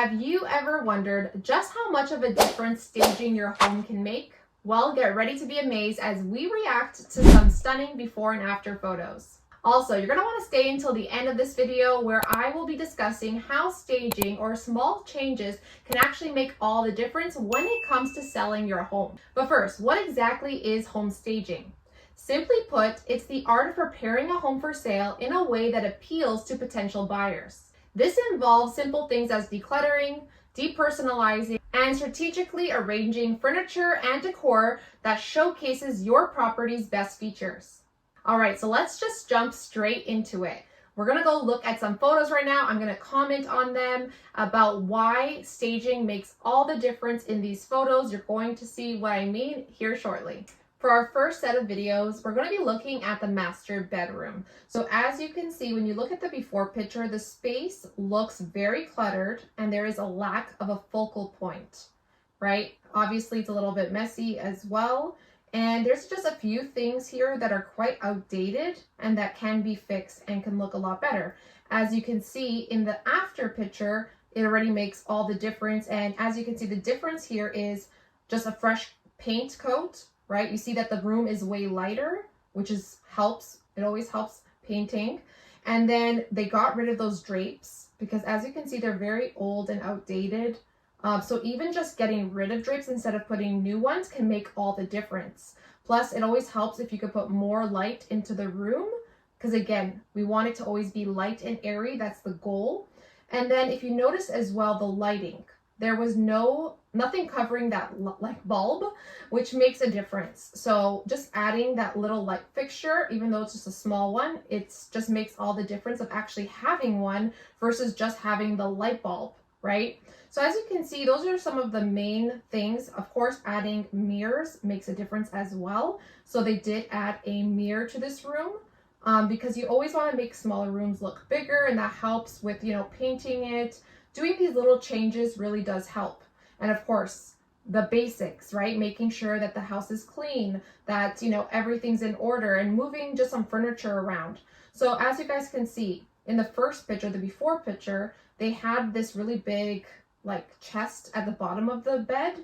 Have you ever wondered just how much of a difference staging your home can make? Well, get ready to be amazed as we react to some stunning before and after photos. Also, you're going to want to stay until the end of this video where I will be discussing how staging or small changes can actually make all the difference when it comes to selling your home. But first, what exactly is home staging? Simply put, it's the art of preparing a home for sale in a way that appeals to potential buyers. This involves simple things as decluttering, depersonalizing, and strategically arranging furniture and decor that showcases your property's best features. All right, so let's just jump straight into it. We're gonna go look at some photos right now. I'm gonna comment on them about why staging makes all the difference in these photos. You're going to see what I mean here shortly. For our first set of videos, we're going to be looking at the master bedroom. So as you can see, when you look at the before picture, the space looks very cluttered and there is a lack of a focal point, right? Obviously, it's a little bit messy as well. And there's just a few things here that are quite outdated and that can be fixed and can look a lot better. As you can see in the after picture, it already makes all the difference. And as you can see, the difference here is just a fresh paint coat. Right? You see that the room is way lighter, which helps. It always helps painting. And then they got rid of those drapes because as you can see, they're very old and outdated. So even just getting rid of drapes instead of putting new ones can make all the difference. Plus, it always helps if you could put more light into the room because again, we want it to always be light and airy. That's the goal. And then if you notice as well, the lighting. There was nothing covering that like bulb, which makes a difference. So just adding that little light fixture, even though it's just a small one, it just makes all the difference of actually having one versus just having the light bulb, right? So as you can see, those are some of the main things. Of course, adding mirrors makes a difference as well. So they did add a mirror to this room because you always want to make smaller rooms look bigger, and that helps with, painting it. Doing these little changes really does help. And of course, the basics, right? Making sure that the house is clean, that, everything's in order, and moving just some furniture around. So as you guys can see in the first picture, the before picture, they had this really big chest at the bottom of the bed.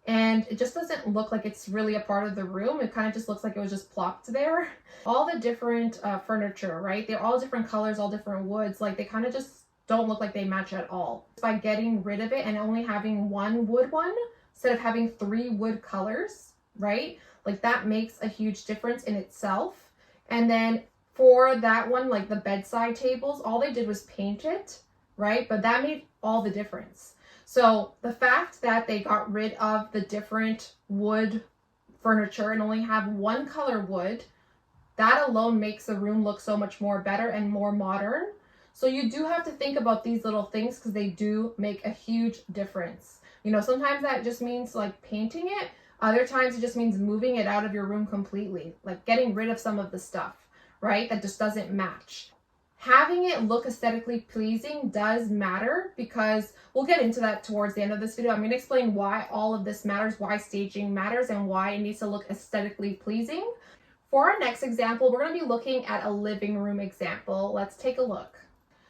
And it just doesn't look like it's really a part of the room. It kind of just looks like it was just plopped there. All the different furniture, right? They're all different colors, all different woods. They kind of just don't look like they match at all. By getting rid of it and only having one wood one instead of having 3 wood colors, right? That makes a huge difference in itself. And then for that one, the bedside tables, all they did was paint it, right? But that made all the difference. So the fact that they got rid of the different wood furniture and only have one color wood, that alone makes the room look so much more better and more modern. So you do have to think about these little things because they do make a huge difference. Sometimes that just means painting it. Other times it just means moving it out of your room completely, getting rid of some of the stuff, right? That just doesn't match. Having it look aesthetically pleasing does matter because we'll get into that towards the end of this video. I'm going to explain why all of this matters, why staging matters, and why it needs to look aesthetically pleasing. For our next example, we're going to be looking at a living room example. Let's take a look.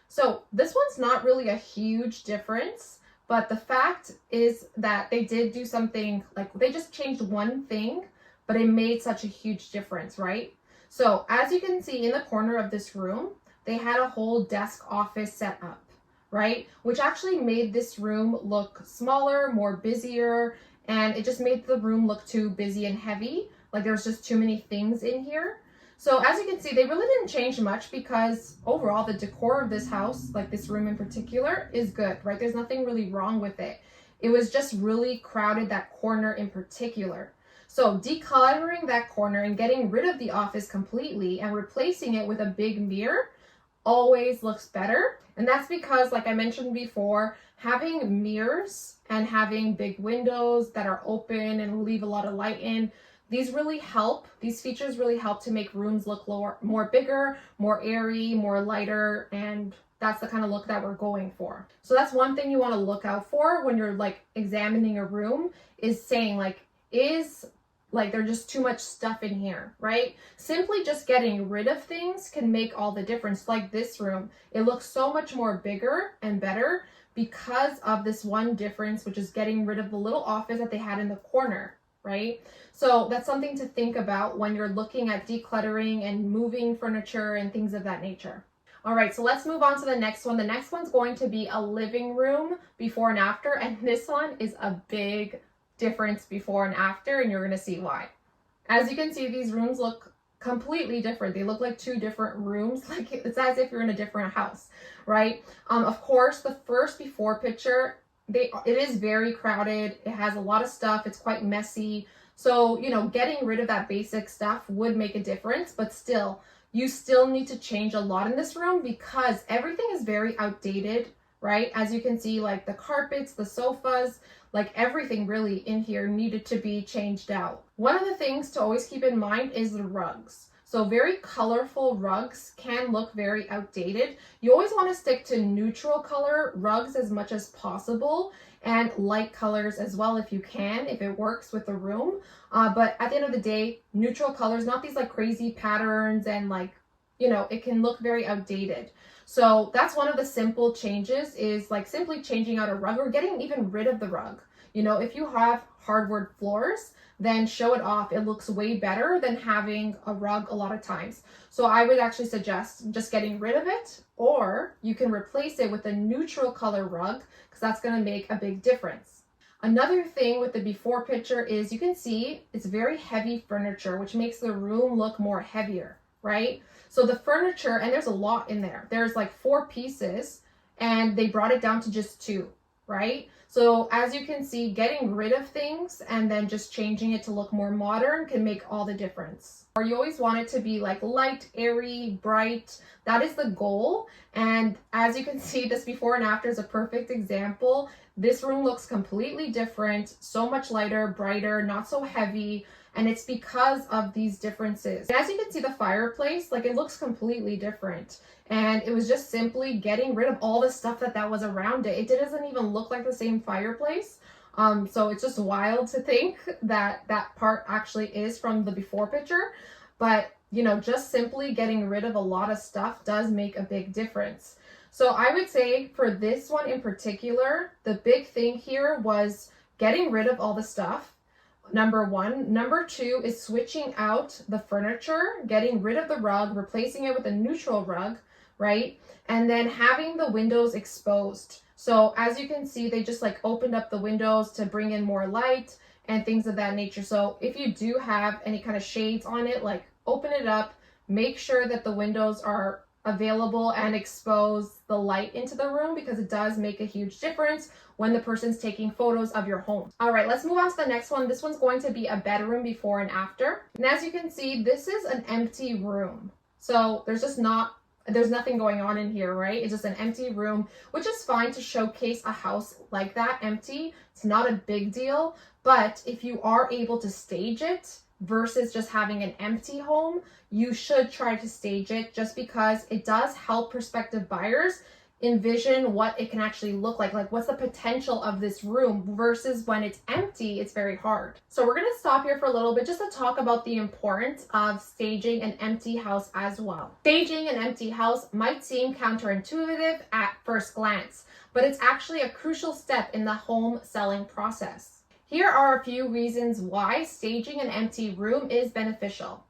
So this one's not really a huge difference, but the fact is that they did do something, they just changed one thing, but it made such a huge difference, right? So as you can see in the corner of this room, they had a whole desk office set up, right? Which actually made this room look smaller, more busier, and it just made the room look too busy and heavy. There was just too many things in here. So as you can see, they really didn't change much because overall the decor of this house, this room in particular, is good, right? There's nothing really wrong with it. It was just really crowded, that corner in particular. So decluttering that corner and getting rid of the office completely and replacing it with a big mirror always looks better. And that's because, like I mentioned before, having mirrors and having big windows that are open and leave a lot of light in, these features really help to make rooms look more bigger, more airy, more lighter, and that's the kind of look that we're going for. So that's one thing you want to look out for when you're examining a room, is saying is there's just too much stuff in here, right? Simply just getting rid of things can make all the difference. Like this room, it looks so much more bigger and better because of this one difference, which is getting rid of the little office that they had in the corner, right? So that's something to think about when you're looking at decluttering and moving furniture and things of that nature. All right, so let's move on to the next one. The next one's going to be a living room before and after, and this one is a big difference before and after, and you're going to see why. As you can see, these rooms look completely different. They look like two different rooms, like it's as if you're in a different house, right? Of course, the first before picture, it is very crowded. It has a lot of stuff. It's quite messy. So, you know, getting rid of that basic stuff would make a difference, but still, you still need to change a lot in this room because everything is very outdated, right? As you can see, like the carpets, the sofas, like everything really in here needed to be changed out. One of the things to always keep in mind is the rugs. So very colorful rugs can look very outdated. You always want to stick to neutral color rugs as much as possible and light colors as well if you can, if it works with the room. But at the end of the day, neutral colors, not these like crazy patterns and like, you know, it can look very outdated. So that's one of the simple changes is like simply changing out a rug or getting even rid of the rug. You know, if you have hardwood floors, then show it off. It looks way better than having a rug a lot of times. So I would actually suggest just getting rid of it, or you can replace it with a neutral color rug because that's going to make a big difference. Another thing with the before picture is you can see it's very heavy furniture, which makes the room look more heavier, right? So the furniture, and there's a lot in there. There's like 4 pieces and they brought it down to just 2, right? So as you can see, getting rid of things and then just changing it to look more modern can make all the difference. Or you always want it to be like light, airy, bright. That is the goal. And as you can see, this before and after is a perfect example. This room looks completely different, so much lighter, brighter, not so heavy. And it's because of these differences. And as you can see, the fireplace, like it looks completely different. And it was just simply getting rid of all the stuff that was around it. It doesn't even look like the same fireplace. So it's just wild to think that that part actually is from the before picture. But, you know, just simply getting rid of a lot of stuff does make a big difference. So I would say for this one in particular, the big thing here was getting rid of all the stuff. Number 1. Number 2 is switching out the furniture, getting rid of the rug, replacing it with a neutral rug, right? And then having the windows exposed. So as you can see, they just like opened up the windows to bring in more light and things of that nature. So if you do have any kind of shades on it, like open it up, make sure that the windows are available and expose the light into the room because it does make a huge difference when the person's taking photos of your home. All right, let's move on to the next one. This one's going to be a bedroom before and after. And as you can see, this is an empty room. So there's nothing going on in here, right? It's just an empty room, which is fine to showcase a house like that empty. It's not a big deal, but if you are able to stage it versus just having an empty home, you should try to stage it just because it does help prospective buyers envision what it can actually look like what's the potential of this room versus when it's empty, it's very hard. So we're going to stop here for a little bit just to talk about the importance of staging an empty house as well. Staging an empty house might seem counterintuitive at first glance, but it's actually a crucial step in the home selling process. Here are a few reasons why staging an empty room is beneficial.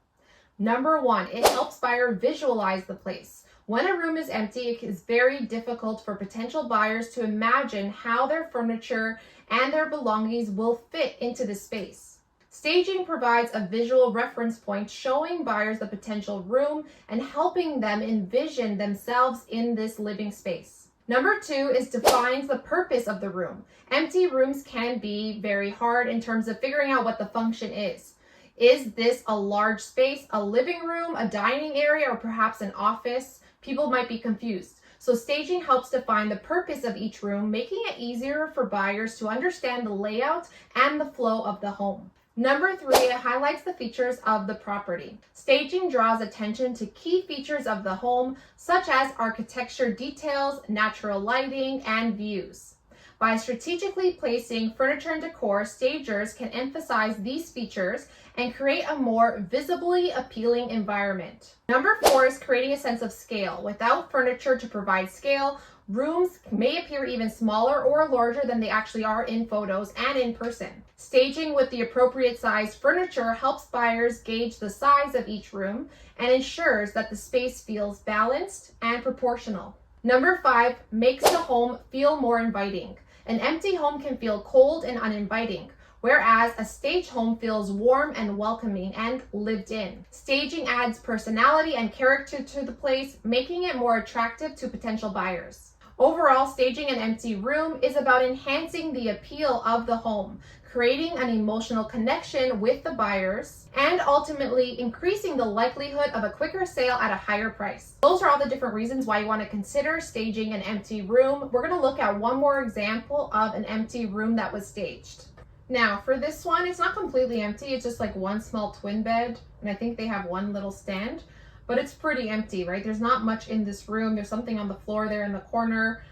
Number 1, it helps buyer visualize the place. When a room is empty, it is very difficult for potential buyers to imagine how their furniture and their belongings will fit into the space. Staging provides a visual reference point showing buyers the potential room and helping them envision themselves in this living space. Number 2 is defines the purpose of the room. Empty rooms can be very hard in terms of figuring out what the function is. Is this a large space, a living room, a dining area, or perhaps an office? People might be confused. So staging helps define the purpose of each room, making it easier for buyers to understand the layout and the flow of the home. Number 3, it highlights the features of the property. Staging draws attention to key features of the home, such as architecture details, natural lighting, and views. By strategically placing furniture and decor, stagers can emphasize these features and create a more visibly appealing environment. Number 4 is creating a sense of scale. Without furniture to provide scale, Rooms may appear even smaller or larger than they actually are in photos and in person. Staging with the appropriate size furniture helps buyers gauge the size of each room and ensures that the space feels balanced and proportional. Number 5, makes the home feel more inviting. An empty home can feel cold and uninviting, whereas a staged home feels warm and welcoming and lived in. Staging adds personality and character to the place, making it more attractive to potential buyers. Overall, staging an empty room is about enhancing the appeal of the home, creating an emotional connection with the buyers, and ultimately increasing the likelihood of a quicker sale at a higher price. Those are all the different reasons why you want to consider staging an empty room. We're going to look at one more example of an empty room that was staged. Now, for this one, it's not completely empty. It's just like one small twin bed, and I think they have one little stand, but it's pretty empty, right? There's not much in this room. There's something on the floor there in the corner.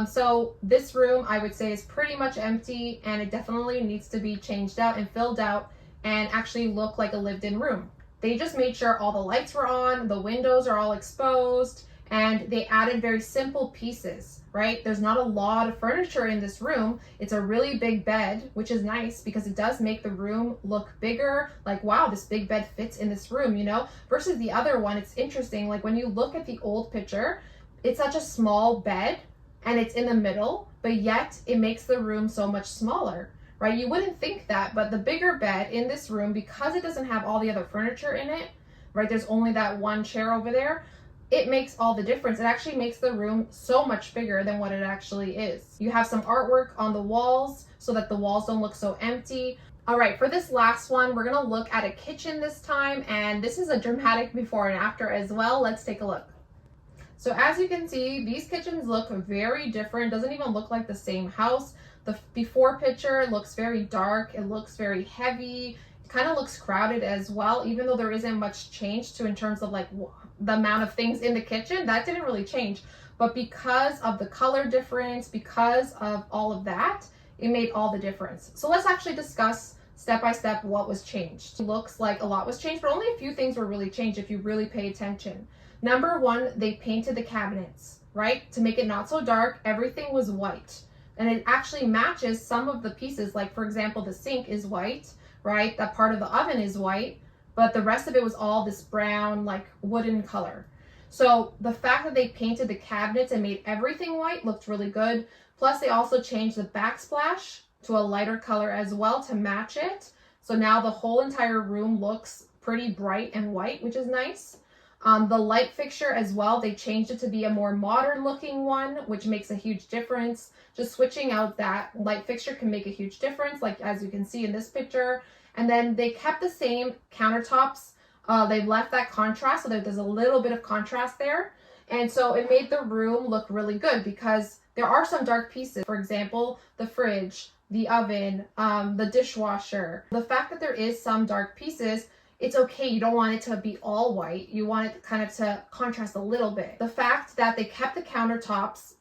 So this room, I would say, is pretty much empty, and it definitely needs to be changed out and filled out and actually look like a lived-in room. They just made sure all the lights were on, the windows are all exposed, and they added very simple pieces, right? There's not a lot of furniture in this room. It's a really big bed, which is nice because it does make the room look bigger. Like, wow, this big bed fits in this room, you know? Versus the other one, it's interesting. Like when you look at the old picture, it's such a small bed and it's in the middle, but yet it makes the room so much smaller, right? You wouldn't think that, but the bigger bed in this room, because it doesn't have all the other furniture in it, right? There's only that one chair over there. It makes all the difference. It actually makes the room so much bigger than what it actually is. You have some artwork on the walls so that the walls don't look so empty. All right, for this last one, we're gonna look at a kitchen this time, and this is a dramatic before and after as well. Let's take a look. So as you can see, these kitchens look very different. It doesn't even look like the same house. The before picture looks very dark. It looks very heavy. It kind of looks crowded as well, even though there isn't much change to in terms of like the amount of things in the kitchen. That didn't really change. But because of the color difference, because of all of that, it made all the difference. So let's actually discuss step by step what was changed. It looks like a lot was changed, but only a few things were really changed if you really pay attention. Number 1, they painted the cabinets, right? To make it not so dark, everything was white. And it actually matches some of the pieces. Like for example, the sink is white, right? That part of the oven is white, but the rest of it was all this brown, like wooden color. So the fact that they painted the cabinets and made everything white looked really good. Plus they also changed the backsplash to a lighter color as well to match it. So now the whole entire room looks pretty bright and white, which is nice. The light fixture as well, they changed it to be a more modern looking one, which makes a huge difference. Just switching out that light fixture can make a huge difference, like as you can see in this picture. And then they kept the same countertops. They've left that contrast, so that there's a little bit of contrast there. And so it made the room look really good because there are some dark pieces. For example, the fridge, the oven, the dishwasher. The fact that there is some dark pieces, it's okay. You don't want it to be all white. You want it kind of to contrast a little bit. The fact that they kept the countertops,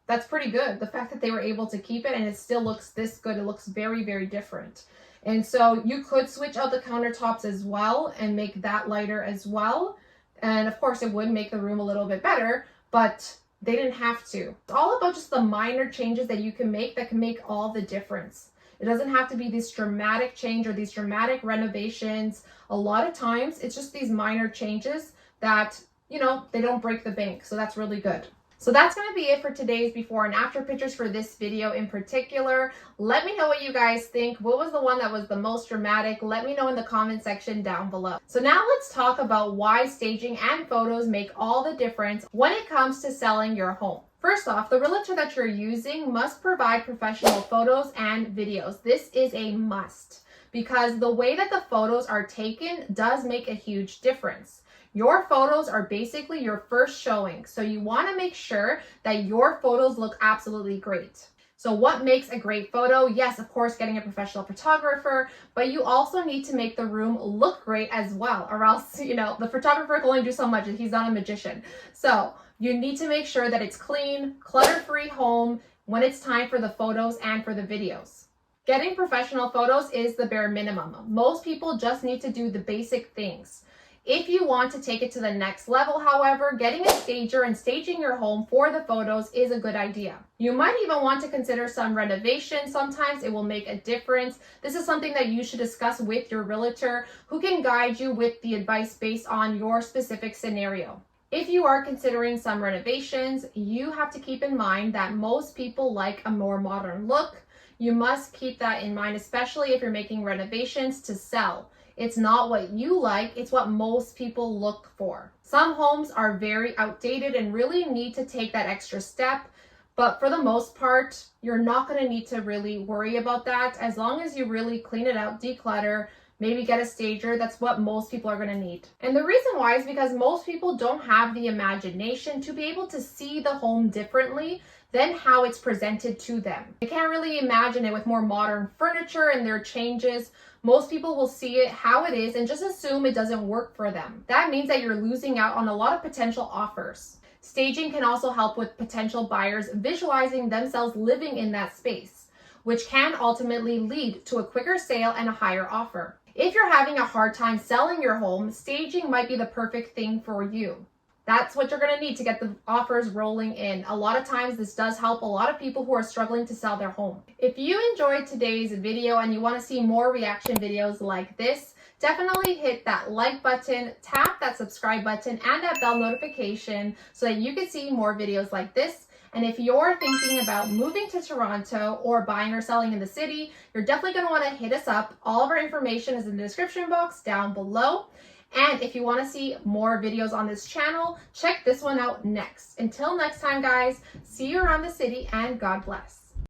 that's pretty good. The fact that they were able to keep it and it still looks this good. It looks very, very different. And so you could switch out the countertops as well and make that lighter as well. And of course it would make the room a little bit better, but they didn't have to. It's all about just the minor changes that you can make that can make all the difference. It doesn't have to be this dramatic change or these dramatic renovations. A lot of times it's just these minor changes that, you know, they don't break the bank. So that's really good. So that's going to be it for today's before and after pictures for this video in particular. Let me know what you guys think. What was the one that was the most dramatic? Let me know in the comment section down below. So now let's talk about why staging and photos make all the difference when it comes to selling your home. First off, the realtor that you're using must provide professional photos and videos. This is a must because the way that the photos are taken does make a huge difference. Your photos are basically your first showing, so you want to make sure that your photos look absolutely great. So what makes a great photo? Yes, of course, getting a professional photographer, but you also need to make the room look great as well, or else, you know, the photographer can only do so much. He's not a magician. So you need to make sure that it's clean, clutter-free home when it's time for the photos and for the videos. Getting professional photos is the bare minimum. Most people just need to do the basic things. If you want to take it to the next level, however, getting a stager and staging your home for the photos is a good idea. You might even want to consider some renovation. Sometimes it will make a difference. This is something that you should discuss with your realtor, who can guide you with the advice based on your specific scenario. If you are considering some renovations, you have to keep in mind that most people like a more modern look. You must keep that in mind, especially if you're making renovations to sell. It's not what you like, it's what most people look for. Some homes are very outdated and really need to take that extra step, but for the most part, you're not going to need to really worry about that. As long as you really clean it out, declutter, maybe get a stager, that's what most people are going to need. And the reason why is because most people don't have the imagination to be able to see the home differently than how it's presented to them. They can't really imagine it with more modern furniture and their changes. Most people will see it how it is and just assume it doesn't work for them. That means that you're losing out on a lot of potential offers. Staging can also help with potential buyers visualizing themselves living in that space, which can ultimately lead to a quicker sale and a higher offer. If you're having a hard time selling your home, staging might be the perfect thing for you. That's what you're going to need to get the offers rolling in. A lot of times this does help a lot of people who are struggling to sell their home. If you enjoyed today's video and you want to see more reaction videos like this, definitely hit that like button, tap that subscribe button and that bell notification so that you can see more videos like this. And if you're thinking about moving to Toronto or buying or selling in the city, you're definitely going to want to hit us up. All of our information is in the description box down below. And if you want to see more videos on this channel, check this one out next. Until next time, guys, see you around the city and God bless.